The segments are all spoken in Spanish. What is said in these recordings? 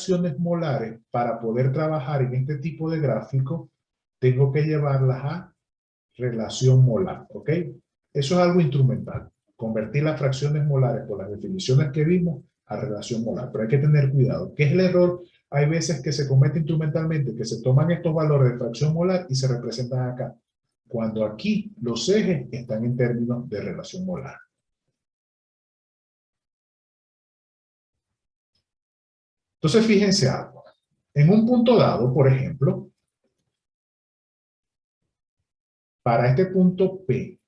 fracciones molares, para poder trabajar en este tipo de gráfico, tengo que llevarlas a relación molar, ¿ok? Eso es algo instrumental. Convertir las fracciones molares por las definiciones que vimos a relación molar. Pero hay que tener cuidado. ¿Qué es el error? Hay veces que se comete instrumentalmente, que se toman estos valores de fracción molar y se representan acá. Cuando aquí los ejes están en términos de relación molar. Entonces, fíjense algo. En un punto dado, por ejemplo, para este punto P,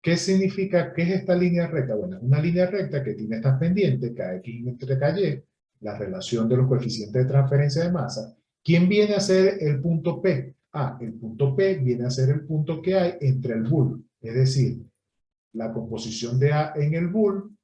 ¿qué significa? ¿Qué es esta línea recta? Bueno, es una línea recta que tiene estas pendientes, KX entre KY, la relación de los coeficientes de transferencia de masa. ¿Quién viene a ser el punto P? El punto P viene a ser el punto que hay entre el bool, es decir, la composición de A en el bool,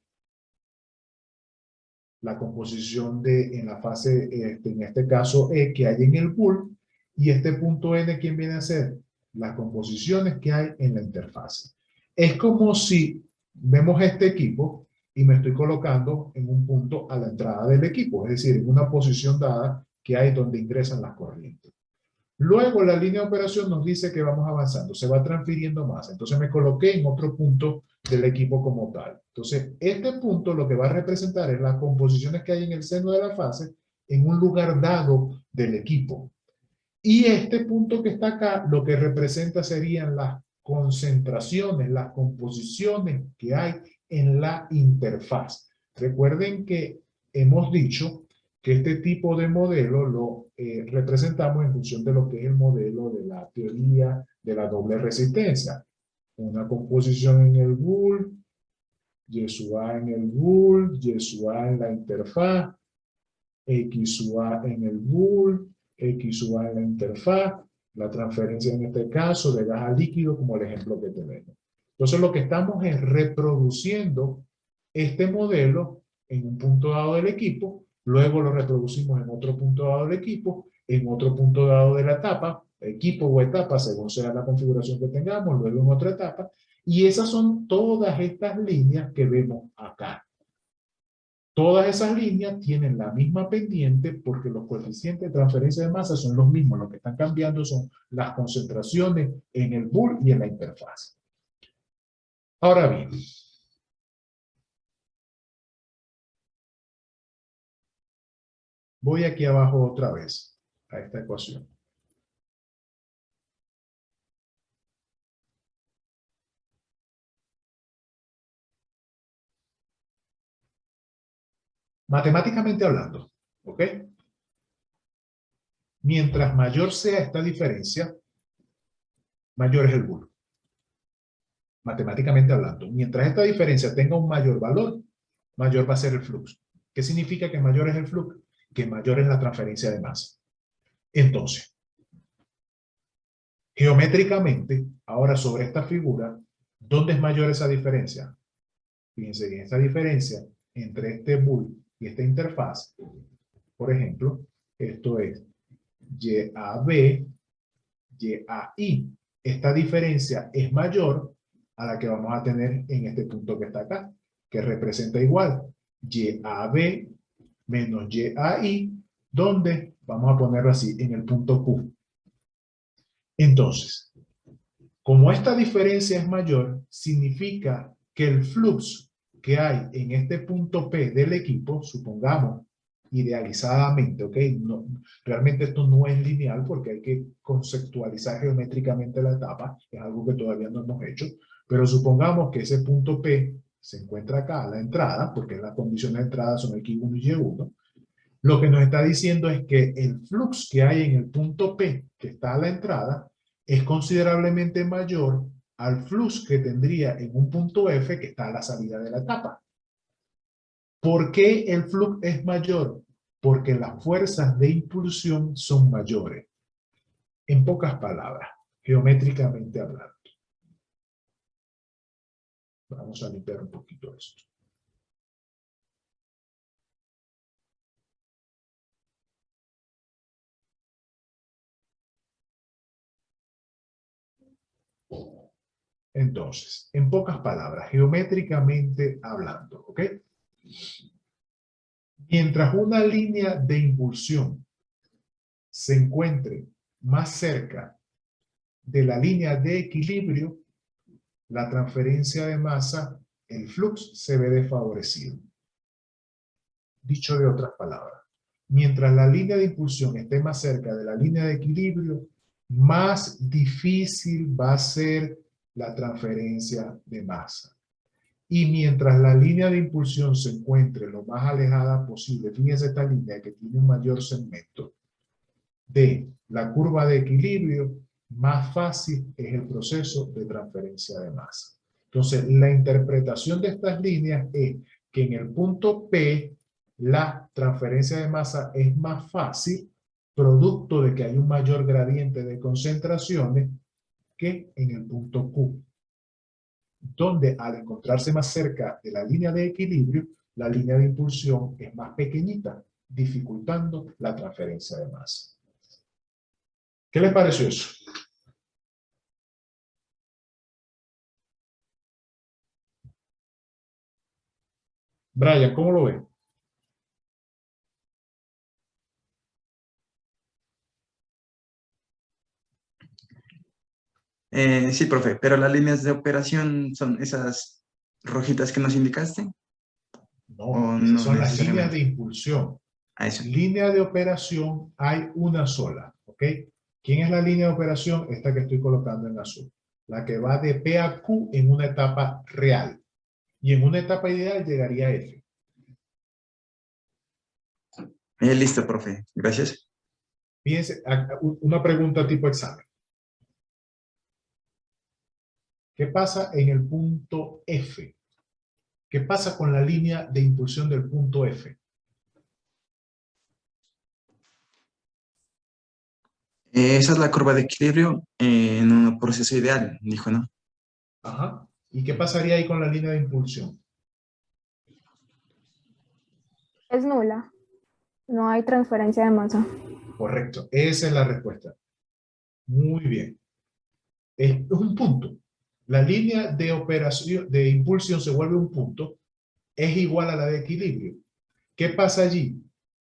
la composición de, en la fase, en este caso, E, que hay en el bool, y este punto N, ¿quién viene a ser? Las composiciones que hay en la interfase. Es como si vemos este equipo y me estoy colocando en un punto a la entrada del equipo, es decir, en una posición dada que hay donde ingresan las corrientes. Luego la línea de operación nos dice que vamos avanzando, se va transfiriendo más. Entonces me coloqué en otro punto del equipo como tal. Entonces este punto lo que va a representar es las composiciones que hay en el seno de la fase en un lugar dado del equipo. Y este punto que está acá lo que representa serían las concentraciones, las composiciones que hay en la interfaz. Recuerden que hemos dicho que este tipo de modelo lo representamos en función de lo que es el modelo de la teoría de la doble resistencia. Una composición en el bool, Y sub A en el bool, Y sub A en la interfaz, X sub A en el bool, X sub A en la interfaz, la transferencia en este caso de gas a líquido como el ejemplo que tenemos. Entonces lo que estamos es reproduciendo este modelo en un punto dado del equipo, luego lo reproducimos en otro punto dado del equipo, en otro punto dado de la etapa, equipo o etapa según sea la configuración que tengamos, luego en otra etapa, y esas son todas estas líneas que vemos acá. Todas esas líneas tienen la misma pendiente porque los coeficientes de transferencia de masa son los mismos. Lo que están cambiando son las concentraciones en el bool y en la interfaz. Ahora bien, voy aquí abajo otra vez a esta ecuación. Matemáticamente hablando, ¿ok? Mientras mayor sea esta diferencia, mayor es el bool. Matemáticamente hablando, mientras esta diferencia tenga un mayor valor, mayor va a ser el flux. ¿Qué significa que mayor es el flux? Que mayor es la transferencia de masa. Entonces, geométricamente, ahora sobre esta figura, ¿dónde es mayor esa diferencia? Fíjense que esta diferencia entre este bool y esta interfaz, por ejemplo, esto es YAB, YAI. Esta diferencia es mayor a la que vamos a tener en este punto que está acá, que representa igual YAB menos YAI, donde vamos a ponerlo así, en el punto Q. Entonces, como esta diferencia es mayor, significa que el flux que hay en este punto P del equipo, supongamos, idealizadamente, ¿ok? No, realmente esto no es lineal porque hay que conceptualizar geométricamente la etapa, es algo que todavía no hemos hecho, pero supongamos que ese punto P se encuentra acá a la entrada, porque las condiciones de entrada son X1 y Y1, lo que nos está diciendo es que el flux que hay en el punto P, que está a la entrada, es considerablemente mayor al flux que tendría en un punto F que está a la salida de la etapa. ¿Por qué el flux es mayor? Porque las fuerzas de impulsión son mayores. En pocas palabras, geométricamente hablando. Vamos a limpiar un poquito esto. Entonces, en pocas palabras, geométricamente hablando, ¿ok? Mientras una línea de impulsión se encuentre más cerca de la línea de equilibrio, la transferencia de masa, el flux, se ve desfavorecido. Dicho de otras palabras, mientras la línea de impulsión esté más cerca de la línea de equilibrio, más difícil va a ser la transferencia de masa. Y mientras la línea de impulsión se encuentre lo más alejada posible, fíjense esta línea que tiene un mayor segmento de la curva de equilibrio, más fácil es el proceso de transferencia de masa. Entonces, la interpretación de estas líneas es que en el punto P, la transferencia de masa es más fácil, producto de que hay un mayor gradiente de concentraciones que en el punto Q, donde al encontrarse más cerca de la línea de equilibrio, la línea de impulsión es más pequeñita, dificultando la transferencia de masa. ¿Qué les pareció eso? Brian, ¿cómo lo ves? Sí, profe, pero las líneas de operación son esas rojitas que nos indicaste, No, o esas no son las líneas de necesariamente. impulsión. A eso. Línea de operación hay una sola, ¿ok? ¿Quién es la línea de operación? Esta que estoy colocando en azul. La que va de P a Q en una etapa real. Y en una etapa ideal llegaría a F. Listo, profe. Gracias. Fíjense, una pregunta tipo examen. ¿Qué pasa en el punto F? ¿Qué pasa con la línea de impulsión del punto F? Esa es la curva de equilibrio en un proceso ideal, dijo, ¿no? Ajá. ¿Y qué pasaría ahí con la línea de impulsión? Es nula. No hay transferencia de masa. Correcto. Esa es la respuesta. Muy bien. Es un punto. La línea de operación, de impulsión se vuelve un punto, es igual a la de equilibrio. ¿Qué pasa allí?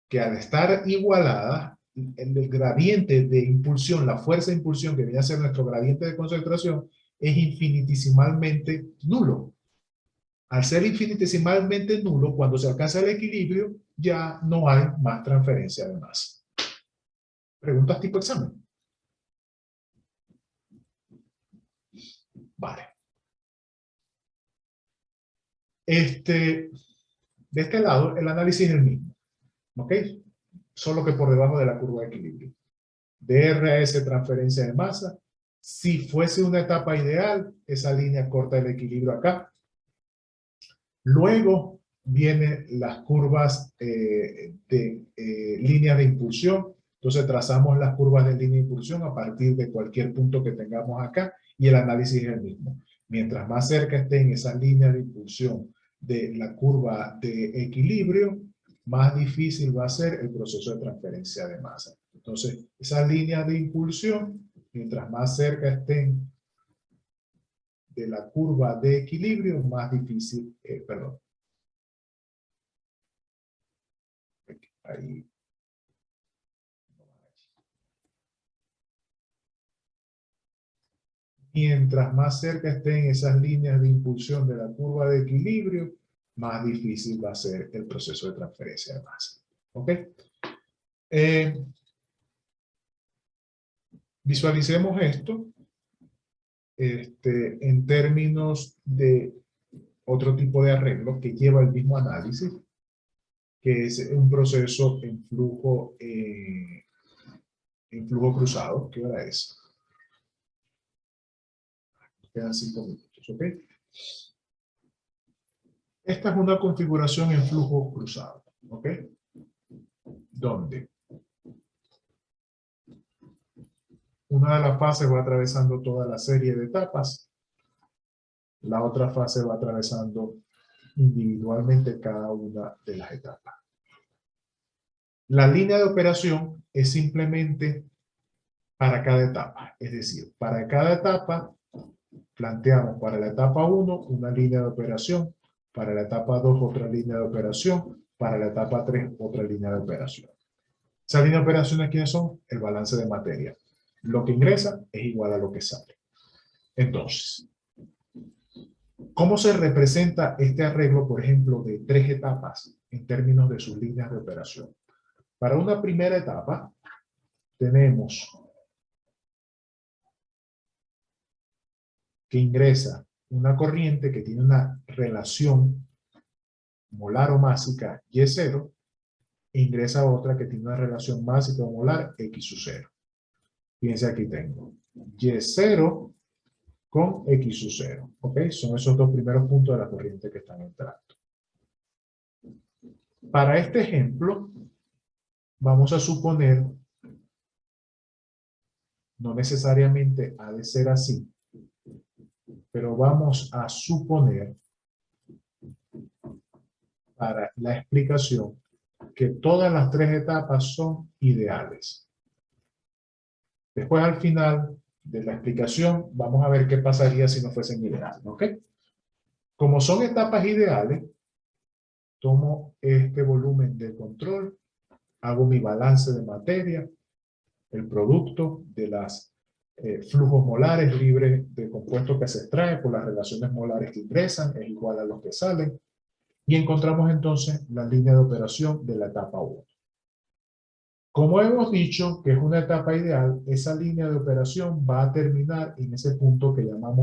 Que al estar igualada, el gradiente de impulsión, la fuerza de impulsión que viene a ser nuestro gradiente de concentración, es infinitesimalmente nulo. Al ser infinitesimalmente nulo, cuando se alcanza el equilibrio, ya no hay más transferencia de masa. Preguntas tipo examen. Vale. De este lado, el análisis es el mismo. ¿Ok? Solo que por debajo de la curva de equilibrio. DRS, transferencia de masa. Si fuese una etapa ideal, esa línea corta el equilibrio acá. Luego vienen las curvas de líneas de impulsión. Entonces trazamos las curvas de línea de impulsión a partir de cualquier punto que tengamos acá y el análisis es el mismo. Mientras más cerca estén esas líneas de impulsión de la curva de equilibrio, más difícil va a ser el proceso de transferencia de masa. Entonces, esas líneas de impulsión, mientras más cerca estén de la curva de equilibrio, más difícil, perdón. Ahí. Mientras más cerca estén esas líneas de impulsión de la curva de equilibrio, más difícil va a ser el proceso de transferencia de masa. ¿Ok? Visualicemos esto en términos de otro tipo de arreglo que lleva el mismo análisis, que es un proceso en flujo cruzado. ¿Qué hora es? Quedan 5 minutos, ¿ok? Esta es una configuración en flujo cruzado, ¿ok? Donde una de las fases va atravesando toda la serie de etapas, la otra fase va atravesando individualmente cada una de las etapas. La línea de operación es simplemente para cada etapa, es decir, para cada etapa planteamos para la etapa 1 una línea de operación, para la etapa 2 otra línea de operación, para la etapa 3, otra línea de operación. ¿Esas líneas de operaciones quiénes son? El balance de materia. Lo que ingresa es igual a lo que sale. Entonces, ¿cómo se representa este arreglo, por ejemplo, de 3 etapas en términos de sus líneas de operación? Para una primera etapa, tenemos que ingresa una corriente que tiene una relación molar o másica Y0, e ingresa otra que tiene una relación másica o molar X sub 0. Fíjense, aquí tengo Y0 con X sub 0. ¿Ok? Son esos dos primeros puntos de la corriente que están entrando. Para este ejemplo, vamos a suponer, no necesariamente ha de ser así, pero vamos a suponer para la explicación que todas las 3 etapas son ideales. Después, al final de la explicación, vamos a ver qué pasaría si no fuesen ideales, ¿ok? Como son etapas ideales, tomo este volumen de control, hago mi balance de materia, el producto de las flujos molares libres de compuestos que se extrae por las relaciones molares que ingresan, es igual a los que salen, y encontramos entonces la línea de operación de la etapa 1. Como hemos dicho que es una etapa ideal, esa línea de operación va a terminar en ese punto que llamamos